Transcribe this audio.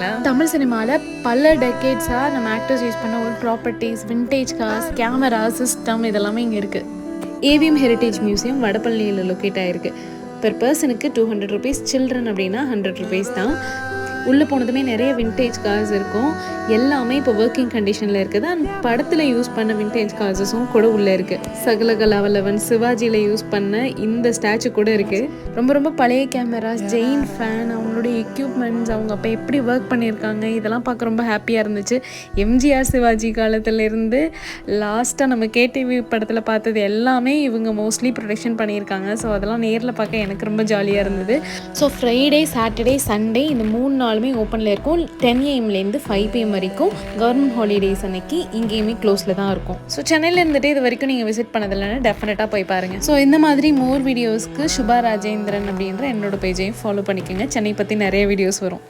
பாருங்களேன். தமிழ் சினிமாவில் பல டெக்கேட்ஸாக நம்ம ஆக்டர்ஸ் யூஸ் பண்ண ஒரு properties, vintage cars, camera, system இதெல்லாமே இங்கே இருக்குது. ஏவிஎம் ஹெரிட்டேஜ் மியூசியம் வடபழனியில் லொக்கேட் ஆகிருக்கு. பெர் பர்சனுக்கு 200 rupees, சில்ட்ரன் அப்படின்னா 100 rupees தான். உள்ளே போனதுமே நிறைய விண்டேஜ் கார்ஸ் இருக்கும். எல்லாமே இப்போ ஒர்க்கிங் கண்டிஷனில் இருக்குது. அண்ட் படத்தில் யூஸ் பண்ண விண்டேஜ் கார்ஸஸும் கூட உள்ளே இருக்குது. சகலகலாவலவன் சிவாஜியில் யூஸ் பண்ண இந்த ஸ்டாச்சு கூட இருக்குது. ரொம்ப ரொம்ப பழைய கேமராஸ், ஜெயின் ஃபேன், அவங்களுடைய எக்யூப்மெண்ட்ஸ், அவங்க அப்போ எப்படி ஒர்க் பண்ணியிருக்காங்க, இதெல்லாம் பார்க்க ரொம்ப ஹாப்பியாக இருந்துச்சு. எம்ஜிஆர் சிவாஜி காலத்துலேருந்து லாஸ்ட்டாக நம்ம கேடிவி படத்தில் பார்த்தது எல்லாமே இவங்க மோஸ்ட்லி ப்ரொடக்ஷன் பண்ணியிருக்காங்க. ஸோ அதெல்லாம் நேரில் பார்க்க எனக்கு ரொம்ப ஜாலியாக இருந்தது. ஸோ ஃப்ரைடே, சாட்டர்டே, சண்டே இந்த 3 நாளுமே ஓப்பனில் இருக்கும். 10 AM - 5 PM வரைக்கும். கவர்மெண்ட் ஹாலிடேஸ் அன்னைக்கு இங்கேயுமே க்ளோஸில் தான் இருக்கும். ஸோ சென்னையில் இருந்துட்டு இது வரைக்கும் நீங்கள் விசிட் பண்ணதில்லைன்னா டெஃபினட்டாக போய் பாருங்கள். ஸோ இந்த மாதிரி மோர் வீடியோஸ்க்கு சுபா ராஜேந்திரன் அப்படின்ற என்னோட பேஜையும் ஃபாலோ பண்ணிக்கோங்க. சென்னை பற்றி நிறைய வீடியோஸ் வரும்.